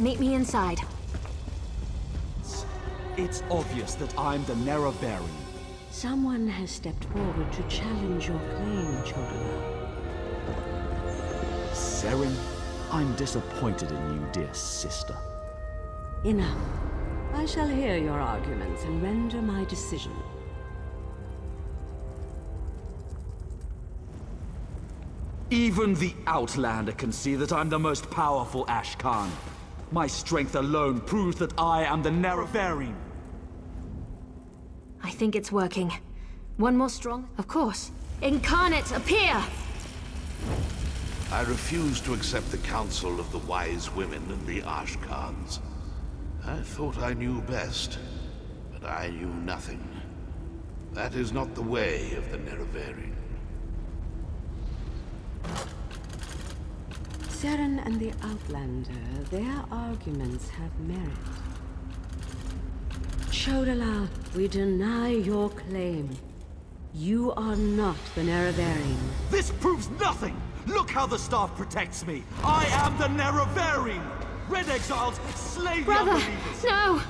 Meet me inside. It's obvious that I'm the Nerevarine. Someone has stepped forward to challenge your claim, Chodala. Seren, I'm disappointed in you, dear sister. Enough. I shall hear your arguments and render my decision. Even the Outlander can see that I'm the most powerful Ashkan. My strength alone proves that I am the Nerevarine. I think it's working. One more strong? Of course. Incarnate, appear! I refuse to accept the counsel of the wise women and the Ashkans. I thought I knew best, but I knew nothing. That is not the way of the Nerevarine. Seren and the Outlander, their arguments have merit. Chodala, we deny your claim. You are not the Nerevarine. This proves nothing! Look how the staff protects me! I am the Nerevarine! Red Exiles, slay the Brother, unbelievers! no!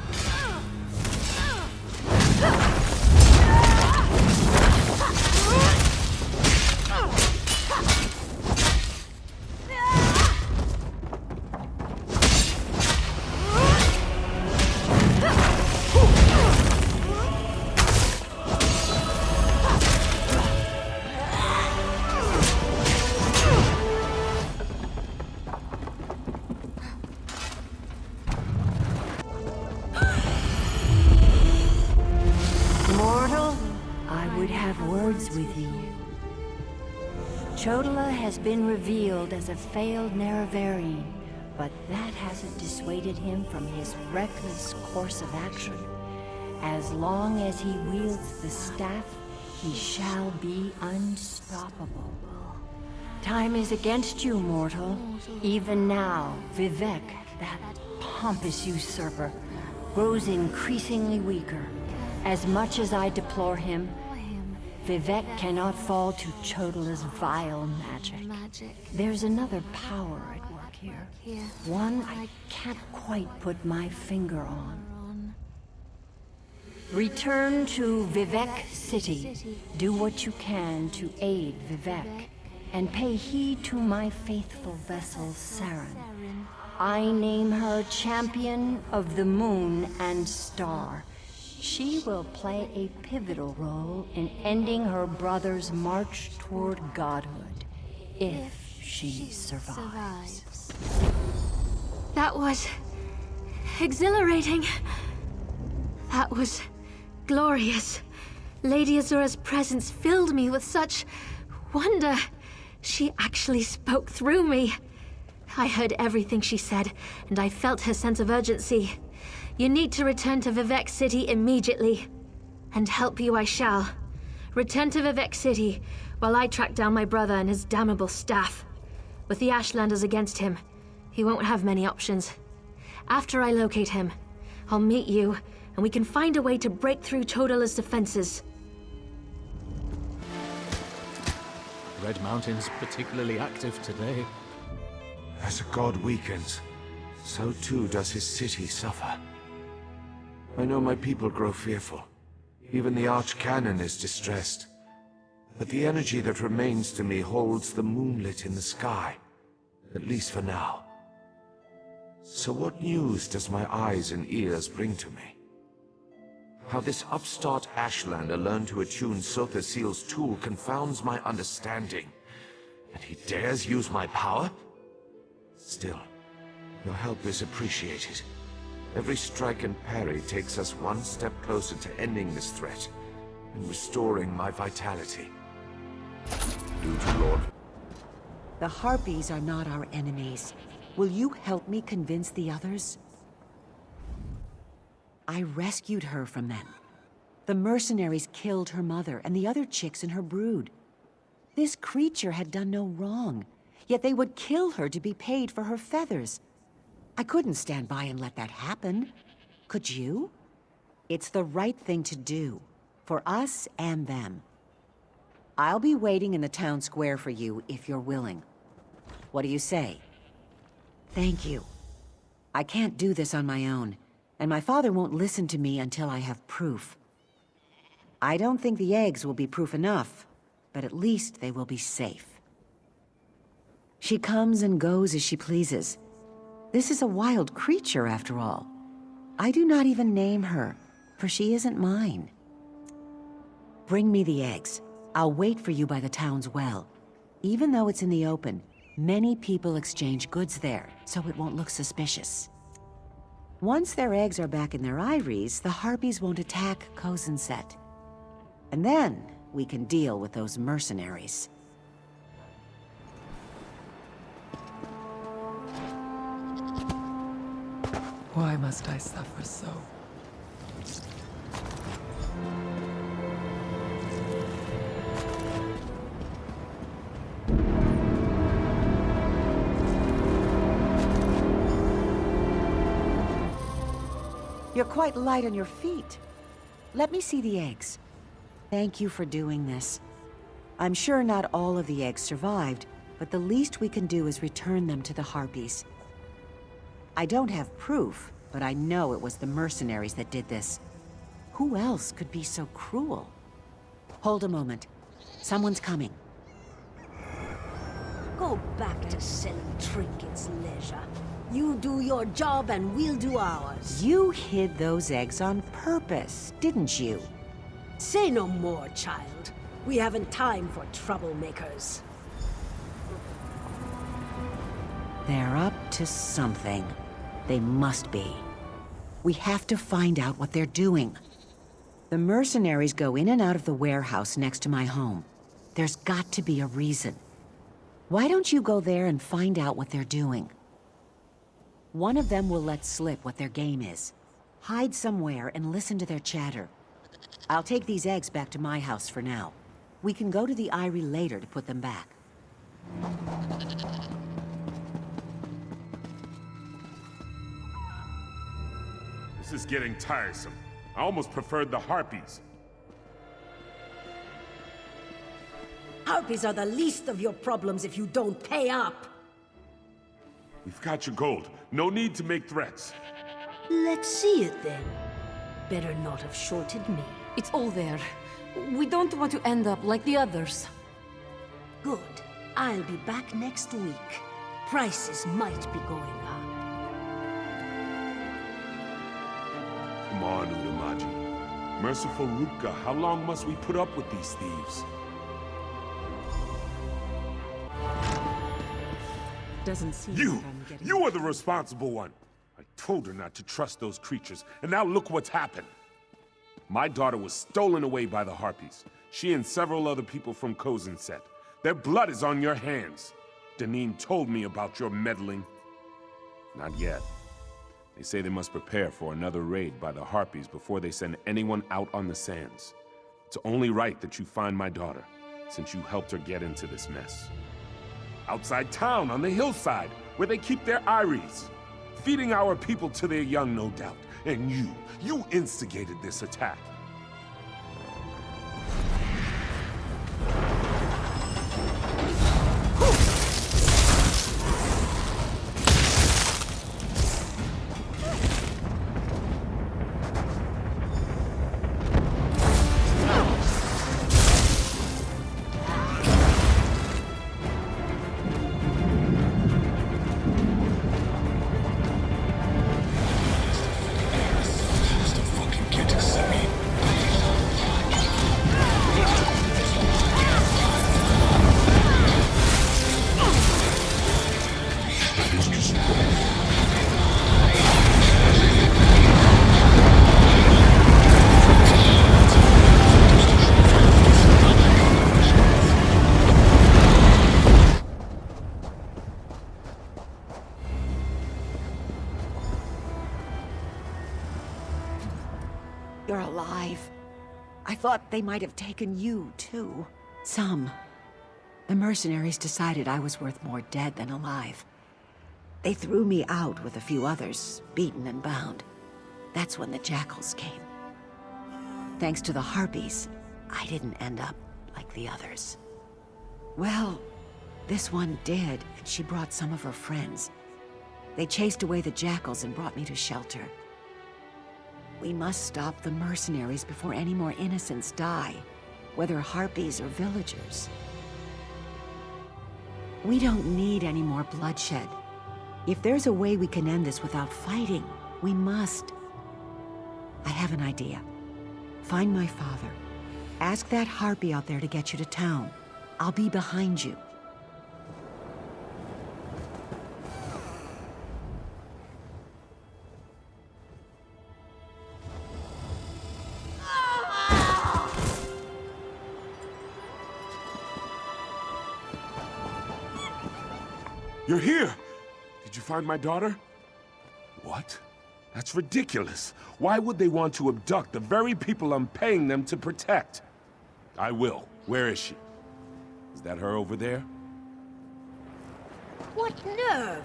Mortal, I would have words with you. Chodala has been revealed as a failed Nerevarine, but that hasn't dissuaded him from his reckless course of action. As long as he wields the staff, he shall be unstoppable. Time is against you, mortal. Even now, Vivek, that pompous usurper, grows increasingly weaker. As much as I deplore him, Vivek cannot fall to Chodala's vile magic. There's another power at work here. One I can't quite put my finger on. Return to Vivek City. Do what you can to aid Vivek. And pay heed to my faithful vessel, Seren. I name her Champion of the Moon and Star. She will play a pivotal role in ending her brother's march toward godhood, if she survives. That was exhilarating. That was glorious. Lady Azura's presence filled me with such wonder. She actually spoke through me. I heard everything she said, and I felt her sense of urgency. You need to return to Vivek City immediately. And help you I shall. Return to Vivek City while I track down my brother and his damnable staff. With the Ashlanders against him, he won't have many options. After I locate him, I'll meet you, and we can find a way to break through Chodala's defenses. Red Mountain's particularly active today. As a god weakens, so too does his city suffer. I know my people grow fearful. Even the Archcanon is distressed. But the energy that remains to me holds the moonlit in the sky, at least for now. So what news does my eyes and ears bring to me? How this upstart Ashlander learned to attune Sotha Seal's tool confounds my understanding. And he dares use my power? Still, your help is appreciated. Every strike and parry takes us one step closer to ending this threat and restoring my vitality. Due to Lord. The Harpies are not our enemies. Will you help me convince the others? I rescued her from them. The mercenaries killed her mother and the other chicks in her brood. This creature had done no wrong, yet they would kill her to be paid for her feathers. I couldn't stand by and let that happen. Could you? It's the right thing to do, for us and them. I'll be waiting in the town square for you if you're willing. What do you say? Thank you. I can't do this on my own, and my father won't listen to me until I have proof. I don't think the eggs will be proof enough, but at least they will be safe. She comes and goes as she pleases. This is a wild creature, after all. I do not even name her, for she isn't mine. Bring me the eggs. I'll wait for you by the town's well. Even though it's in the open, many people exchange goods there, so it won't look suspicious. Once their eggs are back in their eyries, the Harpies won't attack Kozenset. And then, we can deal with those mercenaries. Why must I suffer so? You're quite light on your feet. Let me see the eggs. Thank you for doing this. I'm sure not all of the eggs survived, but the least we can do is return them to the Harpies. I don't have proof, but I know it was the mercenaries that did this. Who else could be so cruel? Hold a moment. Someone's coming. Go back to selling trinkets, leisure. You do your job and we'll do ours. You hid those eggs on purpose, didn't you? Say no more, child. We haven't time for troublemakers. They're up to something. They must be. We have to find out what they're doing. The mercenaries go in and out of the warehouse next to my home. There's got to be a reason. Why don't you go there and find out what they're doing? One of them will let slip what their game is. Hide somewhere and listen to their chatter. I'll take these eggs back to my house for now. We can go to the Eyrie later to put them back. This is getting tiresome. I almost preferred the Harpies. Harpies are the least of your problems if you don't pay up. We've got your gold. No need to make threats. Let's see it then. Better not have shorted me. It's all there. We don't want to end up like the others. Good. I'll be back next week. Prices might be going up. Come on, Udamaji. Merciful Ruka, how long must we put up with these thieves? Doesn't seem You! like I'm getting... You are the responsible one! I told her not to trust those creatures, and now look what's happened. My daughter was stolen away by the Harpies. She and several other people from Kozenset. Their blood is on your hands. Deneen told me about your meddling. Not yet. They say they must prepare for another raid by the Harpies before they send anyone out on the sands. It's only right that you find my daughter, since you helped her get into this mess. Outside town, on the hillside, where they keep their eyries. Feeding our people to their young, no doubt. And you instigated this attack. You're alive. I thought they might have taken you, too. Some. The mercenaries decided I was worth more dead than alive. They threw me out with a few others, beaten and bound. That's when the jackals came. Thanks to the Harpies, I didn't end up like the others. Well, this one did, and she brought some of her friends. They chased away the jackals and brought me to shelter. We must stop the mercenaries before any more innocents die, whether harpies or villagers. We don't need any more bloodshed. If there's a way we can end this without fighting, we must. I have an idea. Find my father. Ask that harpy out there to get you to town. I'll be behind you. You're here! Did you find my daughter? What? That's ridiculous. Why would they want to abduct the very people I'm paying them to protect? I will. Where is she? Is that her over there? What nerve!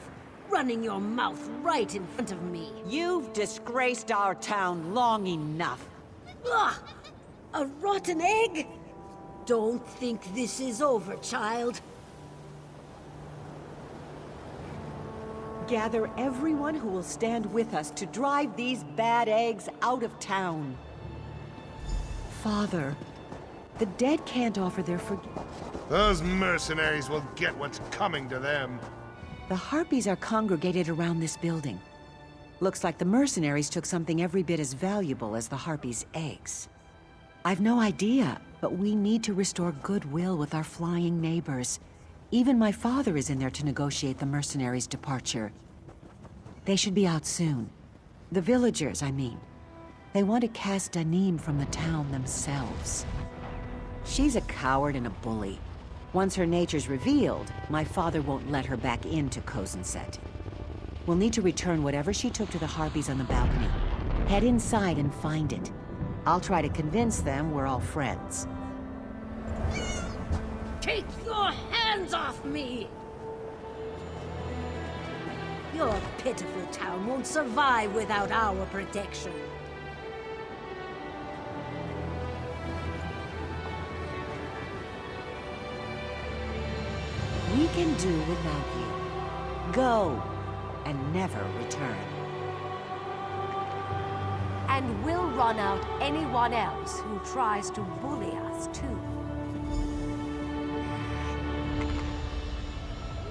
Running your mouth right in front of me. You've disgraced our town long enough. Ugh! A rotten egg? Don't think this is over, child. Gather everyone who will stand with us to drive these bad eggs out of town. Father, the dead can't offer their forgiveness. Those mercenaries will get what's coming to them. The harpies are congregated around this building. Looks like the mercenaries took something every bit as valuable as the harpies' eggs. I've no idea, but we need to restore goodwill with our flying neighbors. Even my father is in there to negotiate the mercenaries' departure. They should be out soon. The villagers, I mean. They want to cast Danim from the town themselves. She's a coward and a bully. Once her nature's revealed, my father won't let her back into Kozenset. We'll need to return whatever she took to the harpies on the balcony. Head inside and find it. I'll try to convince them we're all friends. Take your hands off me! Your pitiful town won't survive without our protection. We can do without you. Go, and never return. And we'll run out anyone else who tries to bully us, too.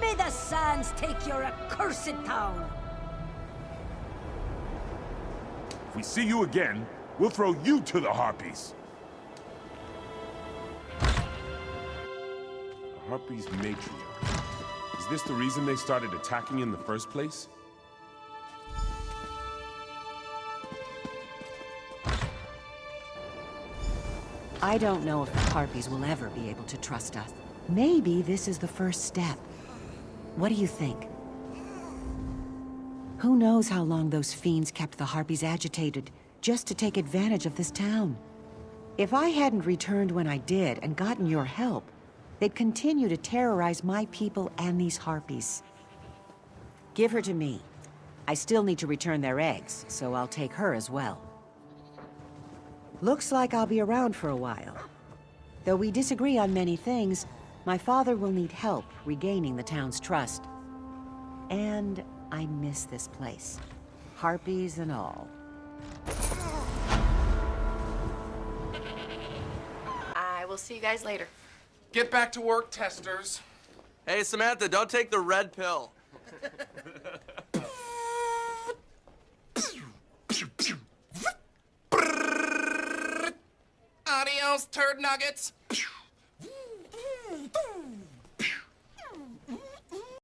May the sands take your accursed town! If we see you again, we'll throw you to the harpies. The harpies matriarch. Is this the reason they started attacking in the first place? I don't know if the harpies will ever be able to trust us. Maybe this is the first step. What do you think? Who knows how long those fiends kept the harpies agitated, just to take advantage of this town? If I hadn't returned when I did and gotten your help, they'd continue to terrorize my people and these harpies. Give her to me. I still need to return their eggs, so I'll take her as well. Looks like I'll be around for a while. Though we disagree on many things, my father will need help regaining the town's trust. And I miss this place. Harpies and all. I will see you guys later. Get back to work, testers. Hey, Samantha, don't take the red pill. Adios, turd nuggets.